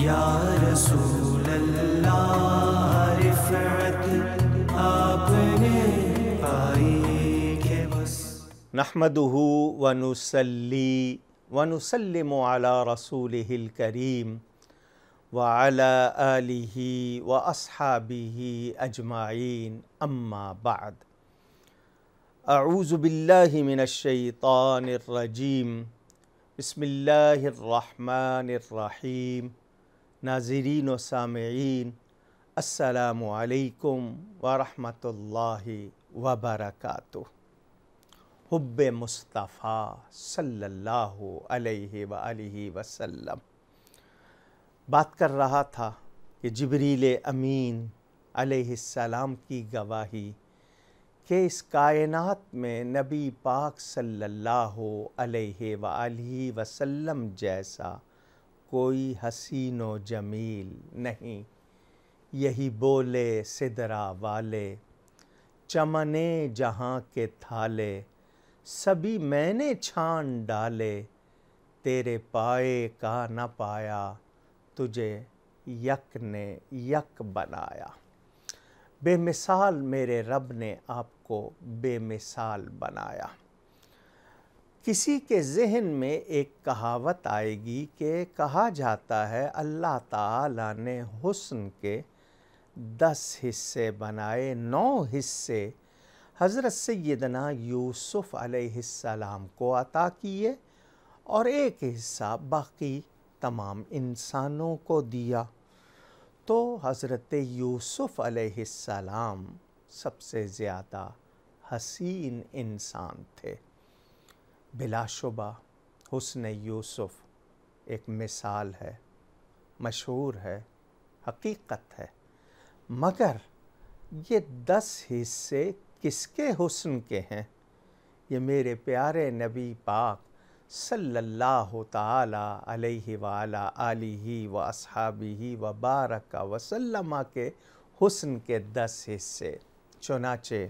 یا رسول اللہ رفعت آپ نے پائی کہ بس۔ نحمدہ ونصلی ونسلم علی رسولہ الکریم وعلی آلہ واصحابہ اجمعین، اما بعد۔ اعوذ باللہ من الشیطان الرجیم، بسم اللہ الرحمن الرحیم۔ ناظرین و سامعین، السلام علیکم ورحمۃ اللہ وبرکاتہ۔ حب-e-مصطفیٰ صلی اللہ علیہ وآلہ وسلم بات کر رہا تھا کہ جبریل امین علیہ السلام کی گواہی کہ اس کائنات میں نبی پاک صلی اللہ علیہ وآلہ وسلم جیسا کوئی حسین و جمیل نہیں۔ یہی بولے سدرا والے، چمنے جہاں کے تھالے، سبھی میں نے چھان ڈالے، تیرے پائے کا نہ پایا، تجھے یک نے یک بنایا۔ بے مثال میرے رب نے آپ کو بے مثال بنایا۔ کسی کے ذہن میں ایک کہاوت آئے گی کہ کہا جاتا ہے اللہ تعالیٰ نے حسن کے 10 حصے بنائے، 9 حصے حضرت سیدنا یوسف علیہ السلام کو عطا کیے اور ایک حصہ باقی تمام انسانوں کو دیا۔ تو حضرت یوسف علیہ السلام سب سے زیادہ حسین انسان تھے۔ بلا شبہ حسن یوسف ایک مثال ہے، مشہور ہے، حقیقت ہے، مگر یہ 10 حصے کس کے حسن کے ہیں؟ یہ میرے پیارے نبی پاک صلی اللہ تعالی علیہ وآلہ آلہ واصحابہ وبارک وسلم کے حسن کے 10 حصے۔ چنانچہ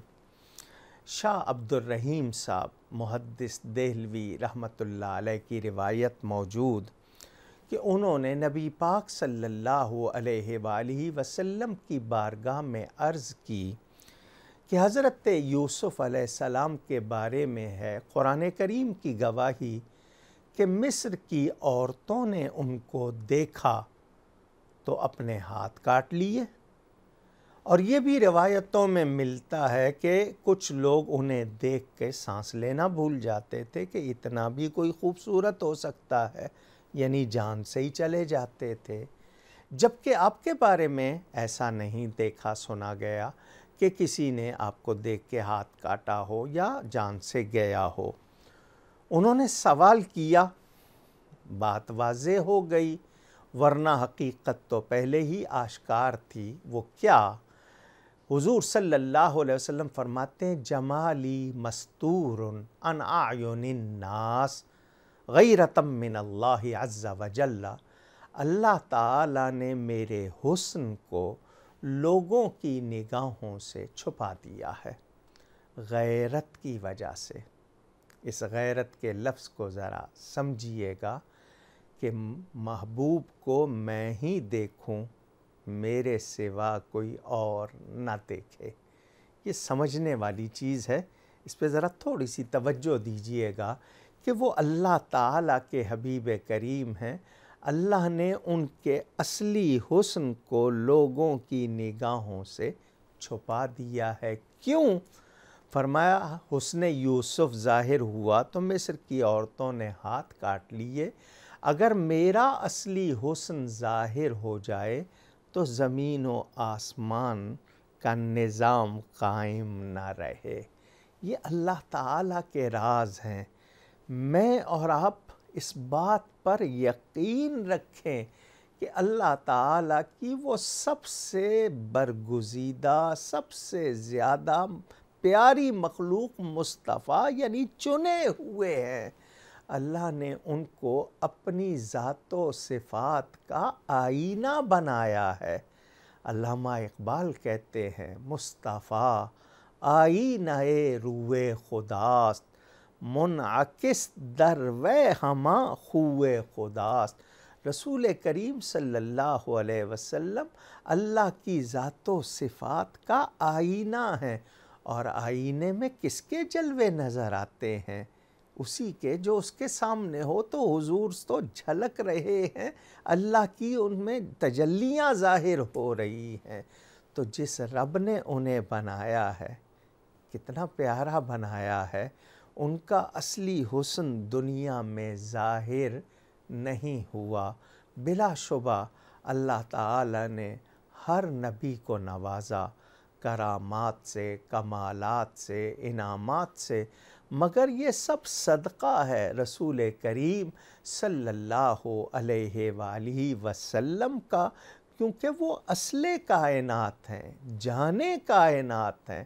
شاہ عبد الرحیم صاحب محدث دہلوی رحمۃ اللہ علیہ کی روایت موجود کہ انہوں نے نبی پاک صلی اللہ علیہ وآلہ وسلم کی بارگاہ میں عرض کی کہ حضرت یوسف علیہ السلام کے بارے میں ہے قرآن کریم کی گواہی کہ مصر کی عورتوں نے ان کو دیکھا تو اپنے ہاتھ کاٹ لیے، اور یہ بھی روایتوں میں ملتا ہے کہ کچھ لوگ انہیں دیکھ کے سانس لینا بھول جاتے تھے کہ اتنا بھی کوئی خوبصورت ہو سکتا ہے، یعنی جان سے ہی چلے جاتے تھے۔ جبکہ آپ کے بارے میں ایسا نہیں دیکھا سنا گیا کہ کسی نے آپ کو دیکھ کے ہاتھ کاٹا ہو یا جان سے گیا ہو۔ انہوں نے سوال کیا، بات واضح ہو گئی، ورنہ حقیقت تو پہلے ہی آشکار تھی۔ وہ کیا؟ حضور صلی اللہ علیہ وسلم فرماتے ہیں جمالی مستور عن اعین الناس غیرۃ من اللہ عز وجل۔ اللہ تعالیٰ نے میرے حسن کو لوگوں کی نگاہوں سے چھپا دیا ہے، غیرت کی وجہ سے۔ اس غیرت کے لفظ کو ذرا سمجھیے گا کہ محبوب کو میں ہی دیکھوں، میرے سوا کوئی اور نہ دیکھے۔ یہ سمجھنے والی چیز ہے، اس پہ ذرا تھوڑی سی توجہ دیجئے گا کہ وہ اللہ تعالیٰ کے حبیب کریم ہیں۔ اللہ نے ان کے اصلی حسن کو لوگوں کی نگاہوں سے چھپا دیا ہے۔ کیوں؟ فرمایا حسن یوسف ظاہر ہوا تو مصر کی عورتوں نے ہاتھ کاٹ لیے۔ اگر میرا اصلی حسن ظاہر ہو جائے تو زمین و آسمان کا نظام قائم نہ رہے۔ یہ اللہ تعالیٰ کے راز ہیں۔ میں اور آپ اس بات پر یقین رکھیں کہ اللہ تعالیٰ کی وہ سب سے برگزیدہ، سب سے زیادہ پیاری مخلوق مصطفیٰ یعنی چنے ہوئے ہیں۔ اللہ نے ان کو اپنی ذات و صفات کا آئینہ بنایا ہے۔ علامہ اقبال کہتے ہیں مصطفیٰ آئینہ روئے خداست، منعکس در وے ہمہ خوئے خداست۔ رسول کریم صلی اللہ علیہ وسلم اللہ کی ذات و صفات کا آئینہ ہیں، اور آئینے میں کس کے جلوے نظر آتے ہیں؟ اسی کے جو اس کے سامنے ہو، تو حضور تو جھلک رہے ہیں، اللہ کی ان میں تجلیاں ظاہر ہو رہی ہیں۔ تو جس رب نے انہیں بنایا ہے، کتنا پیارا بنایا ہے، ان کا اصلی حسن دنیا میں ظاہر نہیں ہوا۔ بلا شبہ اللہ تعالی نے ہر نبی کو نوازا کرامات سے، کمالات سے، انعامات سے، مگر یہ سب صدقہ ہے رسول کریم صلی اللہ علیہ وآلہ وسلم کا، کیونکہ وہ اصل کائنات ہیں، جانے کائنات ہیں،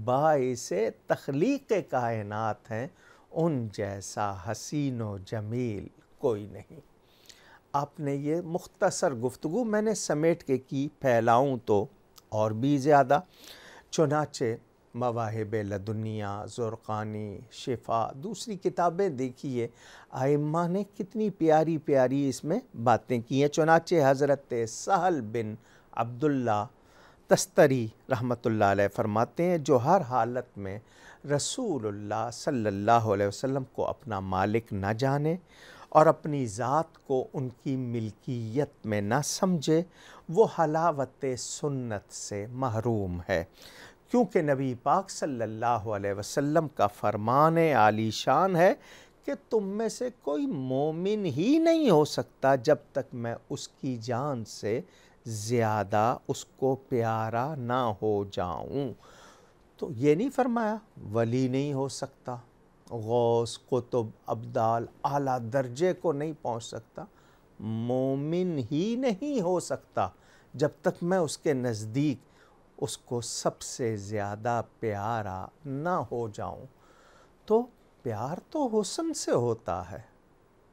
باعث تخلیق کائنات ہیں، ان جیسا حسین و جمیل کوئی نہیں۔ آپ نے یہ مختصر گفتگو میں نے سمیٹ کے کی، پھیلاؤں تو اور بھی زیادہ، چنانچہ مواہب لدنیہ، زرقانی، شفا، دوسری کتابیں دیکھیے، ائمہ نے کتنی پیاری پیاری اس میں باتیں کی ہیں۔ چنانچہ حضرت سہل بن عبداللہ تستری رحمۃ اللہ علیہ فرماتے ہیں، جو ہر حالت میں رسول اللہ صلی اللہ علیہ وسلم کو اپنا مالک نہ جانے اور اپنی ذات کو ان کی ملکیت میں نہ سمجھے، وہ حلاوت سنت سے محروم ہے، کیونکہ نبی پاک صلی اللہ علیہ وسلم کا فرمان عالی شان ہے کہ تم میں سے کوئی مومن ہی نہیں ہو سکتا جب تک میں اس کی جان سے زیادہ اس کو پیارا نہ ہو جاؤں۔ تو یہ نہیں فرمایا ولی نہیں ہو سکتا، غوث، قطب، ابدال، اعلیٰ درجے کو نہیں پہنچ سکتا، مومن ہی نہیں ہو سکتا جب تک میں اس کے نزدیک اس کو سب سے زیادہ پیارا نہ ہو جاؤں۔ تو پیار تو حسن سے ہوتا ہے،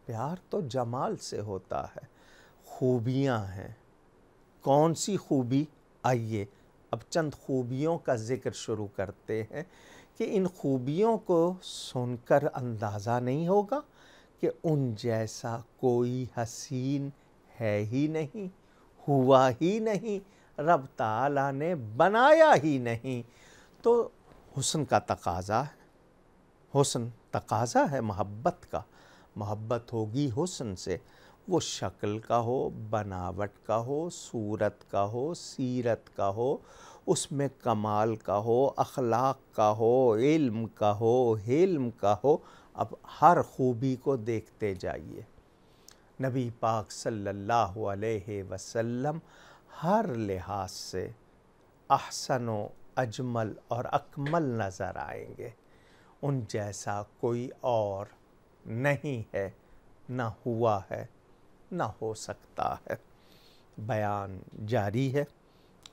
پیار تو جمال سے ہوتا ہے، خوبیاں ہیں۔ کون سی خوبی؟ آئیے اب چند خوبیوں کا ذکر شروع کرتے ہیں کہ ان خوبیوں کو سن کر اندازہ نہیں ہوگا کہ ان جیسا کوئی حسین ہے ہی نہیں، ہوا ہی نہیں، رب تعالیٰ نے بنایا ہی نہیں۔ تو حسن کا تقاضا ہے، حسن تقاضا ہے محبت کا، محبت ہوگی حسن سے، وہ شکل کا ہو، بناوٹ کا ہو، صورت کا ہو، سیرت کا ہو، اس میں کمال کا ہو، اخلاق کا ہو، علم کا ہو، حلم کا ہو۔ اب ہر خوبی کو دیکھتے جائیے، نبی پاک صلی اللہ علیہ وسلم ہر لحاظ سے احسن و اجمل اور اکمل نظر آئیں گے، ان جیسا کوئی اور نہیں ہے، نہ ہوا ہے، نہ ہو سکتا ہے۔ بیان جاری ہے،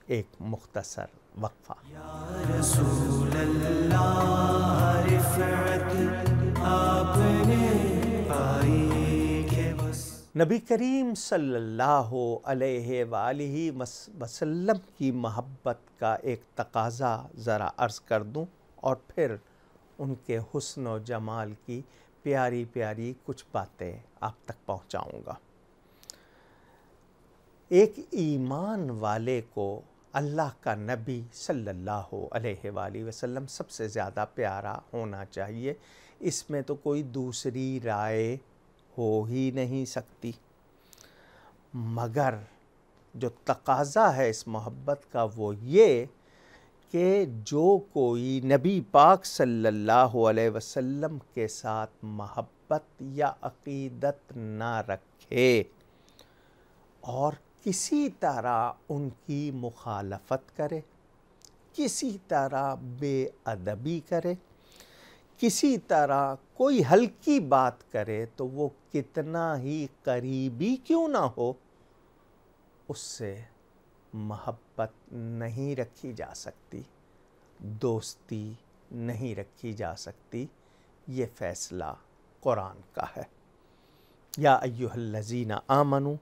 ایک مختصر وقفہ۔ یا رسول اللہ رفعت آپ نے پائی کہ بس۔ نبی کریم صلی اللہ علیہ وآلہ وسلم کی محبت کا ایک تقاضا ذرا عرض کر دوں، اور پھر ان کے حسن و جمال کی پیاری پیاری کچھ باتیں آپ تک پہنچاؤں گا۔ ایک ایمان والے کو اللہ کا نبی صلی اللہ علیہ وآلہ وسلم سب سے زیادہ پیارا ہونا چاہیے، اس میں تو کوئی دوسری رائے ہو ہی نہیں سکتی۔ مگر جو تقاضا ہے اس محبت کا وہ یہ کہ جو کوئی نبی پاک صلی اللہ علیہ وسلم کے ساتھ محبت یا عقیدت نہ رکھے اور کسی طرح ان کی مخالفت کرے، کسی طرح بے ادبی کرے، کسی طرح کوئی ہلکی بات کرے، تو وہ کتنا ہی قریبی کیوں نہ ہو، اس سے محبت نہیں رکھی جا سکتی، دوستی نہیں رکھی جا سکتی۔ یہ فیصلہ قرآن کا ہے۔ یا ایھا الذین آمنوا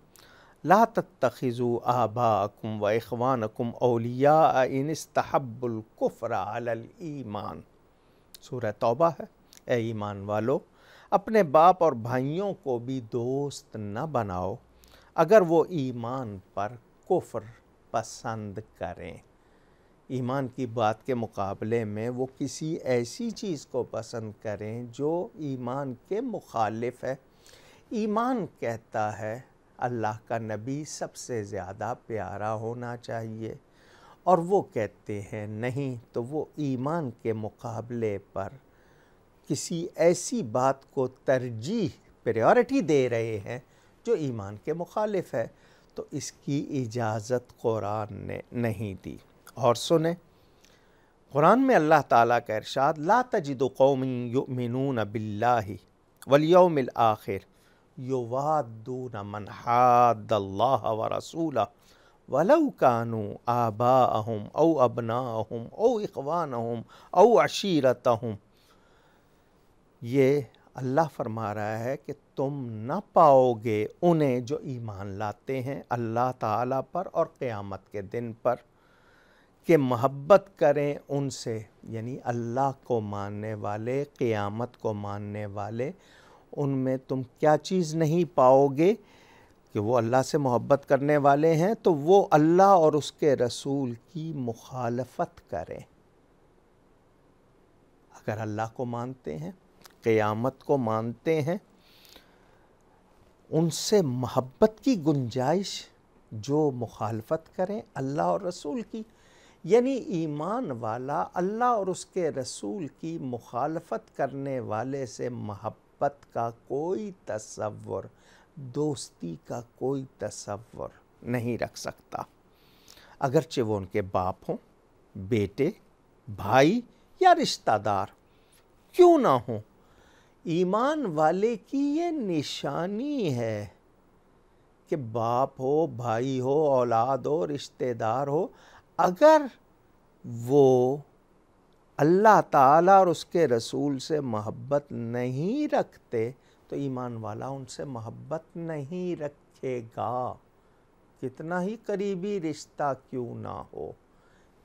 لا تتخذوا آباءکم و اخوانکم اولیاء ان استحبوا الکفر علی الایمان، سورہ توبہ ہے۔ اے ایمان والو، اپنے باپ اور بھائیوں کو بھی دوست نہ بناؤ اگر وہ ایمان پر کفر پسند کریں، ایمان کی بات کے مقابلے میں وہ کسی ایسی چیز کو پسند کریں جو ایمان کے مخالف ہے۔ ایمان کہتا ہے اللہ کا نبی سب سے زیادہ پیارا ہونا چاہیے، اور وہ کہتے ہیں نہیں، تو وہ ایمان کے مقابلے پر کسی ایسی بات کو ترجیح، پریورٹی دے رہے ہیں جو ایمان کے مخالف ہے، تو اس کی اجازت قرآن نے نہیں دی۔ اور سنیں قرآن میں اللہ تعالیٰ کا ارشاد، لا تجد قوم یؤمنون باللہ والیوم الآخر یوادون من حاد اللہ ورسولہ ولو كانوا آباءهم او ابناءهم او اخوانهم او عشیرتهم۔ یہ اللہ فرما رہا ہے کہ تم نہ پاؤ گے انہیں جو ایمان لاتے ہیں اللہ تعالیٰ پر اور قیامت کے دن پر، کہ محبت کریں ان سے، یعنی اللہ کو ماننے والے، قیامت کو ماننے والے، ان میں تم کیا چیز نہیں پاؤ گے کہ وہ اللہ سے محبت کرنے والے ہیں تو وہ اللہ اور اس کے رسول کی مخالفت کریں۔ اگر اللہ کو مانتے ہیں، قیامت کو مانتے ہیں، ان سے محبت کی گنجائش جو مخالفت کریں اللہ اور رسول کی، یعنی ایمان والا اللہ اور اس کے رسول کی مخالفت کرنے والے سے محبت کا کوئی تصور، دوستی کا کوئی تصور نہیں رکھ سکتا، اگرچہ وہ ان کے باپ ہوں، بیٹے، بھائی یا رشتہ دار کیوں نہ ہوں۔ ایمان والے کی یہ نشانی ہے کہ باپ ہو، بھائی ہو، اولاد ہو، رشتہ دار ہو، اگر وہ اللہ تعالیٰ اور اس کے رسول سے محبت نہیں رکھتے تو ایمان والا ان سے محبت نہیں رکھے گا، کتنا ہی قریبی رشتہ کیوں نہ ہو۔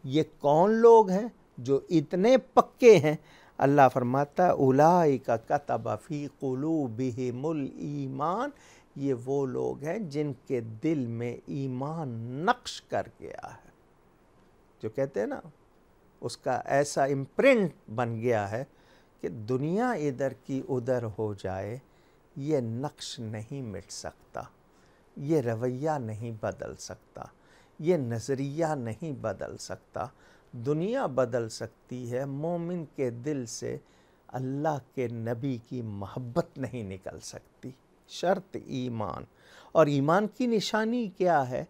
یہ کون لوگ ہیں جو اتنے پکے ہیں؟ اللہ فرماتا ہے اولئک کتب فی قلوبہم الایمان، یہ وہ لوگ ہیں جن کے دل میں ایمان نقش کر گیا ہے، جو کہتے ہیں نا اس کا ایسا امپرنٹ بن گیا ہے کہ دنیا ادھر کی ادھر ہو جائے، یہ نقش نہیں مٹ سکتا، یہ رویہ نہیں بدل سکتا، یہ نظریہ نہیں بدل سکتا۔ دنیا بدل سکتی ہے، مومن کے دل سے اللہ کے نبی کی محبت نہیں نکل سکتی، شرط ایمان۔ اور ایمان کی نشانی کیا ہے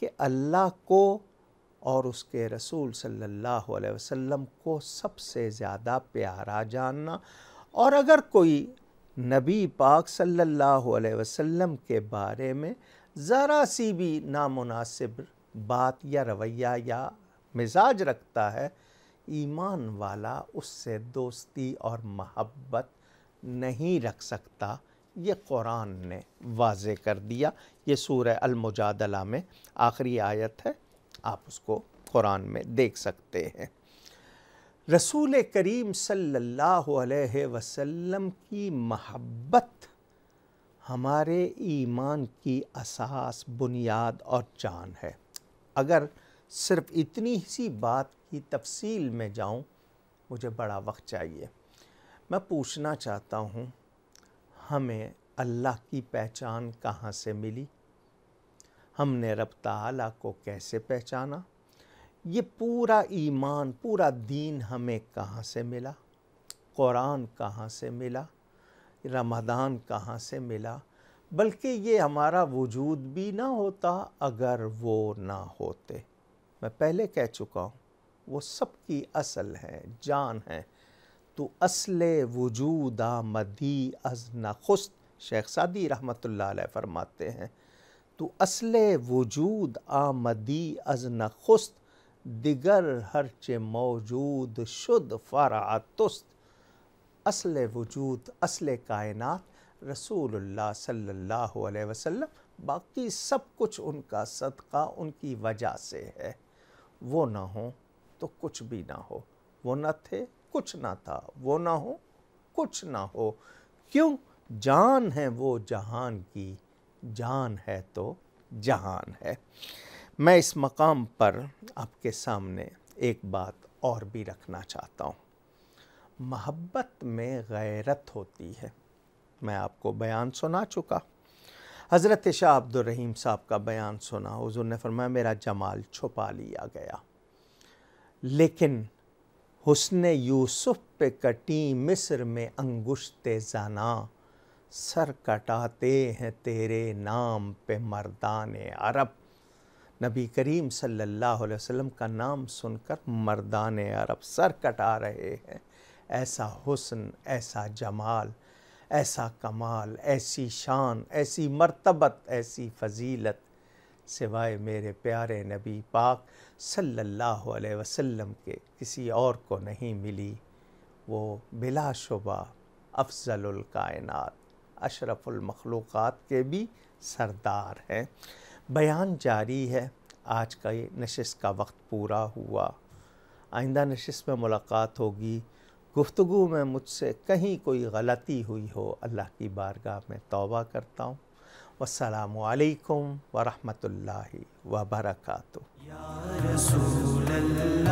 کہ اللہ کو اور اس کے رسول صلی اللہ علیہ وسلم کو سب سے زیادہ پیارا جاننا، اور اگر کوئی نبی پاک صلی اللہ علیہ وسلم کے بارے میں ذرا سی بھی نامناسب بات یا رویہ یا مزاج رکھتا ہے، ایمان والا اس سے دوستی اور محبت نہیں رکھ سکتا۔ یہ قرآن نے واضح کر دیا۔ یہ سورہ المجادلہ میں آخری آیت ہے، آپ اس کو قرآن میں دیکھ سکتے ہیں۔ رسول کریم صلی اللہ علیہ وسلم کی محبت ہمارے ایمان کی اساس، بنیاد اور جان ہے۔ اگر صرف اتنی سی بات کی تفصیل میں جاؤں، مجھے بڑا وقت چاہیے، میں پوچھنا چاہتا ہوں ہمیں اللہ کی پہچان کہاں سے ملی؟ ہم نے رب تعالیٰ کو کیسے پہچانا؟ یہ پورا ایمان، پورا دین ہمیں کہاں سے ملا؟ قرآن کہاں سے ملا؟ رمضان کہاں سے ملا؟ بلکہ یہ ہمارا وجود بھی نہ ہوتا اگر وہ نہ ہوتے۔ میں پہلے کہہ چکا ہوں وہ سب کی اصل ہے، جان ہے۔ تو اصل وجود آمدی از نخست، شیخ سعدی رحمۃ اللہ علیہ فرماتے ہیں، تو اصل وجود آمدی از نخست، دیگر ہرچہ موجود شد فرع تست۔ اصل وجود، اصل کائنات رسول اللہ صلی اللہ علیہ وسلم، باقی سب کچھ ان کا صدقہ، ان کی وجہ سے ہے۔ وہ نہ ہوں تو کچھ بھی نہ ہو، وہ نہ تھے کچھ نہ تھا، وہ نہ ہو کچھ نہ ہو۔ کیوں؟ جان ہے وہ جہان کی، جان ہے تو جہان ہے۔ میں اس مقام پر آپ کے سامنے ایک بات اور بھی رکھنا چاہتا ہوں۔ محبت میں غیرت ہوتی ہے۔ میں آپ کو بیان سنا چکا، حضرت شاہ عبد الرحیم صاحب کا بیان سنا، حضور نے فرمایا میرا جمال چھپا لیا گیا، لیکن حسن یوسف پہ کٹی مصر میں انگشت زنا، سر کٹاتے ہیں تیرے نام پہ مردان عرب۔ نبی کریم صلی اللہ علیہ وسلم کا نام سن کر مردان عرب سر کٹا رہے ہیں۔ ایسا حسن، ایسا جمال، ایسا کمال، ایسی شان، ایسی مرتبت، ایسی فضیلت سوائے میرے پیارے نبی پاک صلی اللہ علیہ وسلم کے کسی اور کو نہیں ملی۔ وہ بلا شبہ افضل الکائنات، اشرف المخلوقات کے بھی سردار ہیں۔ بیان جاری ہے، آج کا یہ نشست کا وقت پورا ہوا، آئندہ نشست میں ملاقات ہوگی۔ گفتگو میں مجھ سے کہیں کوئی غلطی ہوئی ہو، اللہ کی بارگاہ میں توبہ کرتا ہوں۔ والسلام علیکم ورحمۃ اللہ وبرکاتہ۔ یا رسول اللہ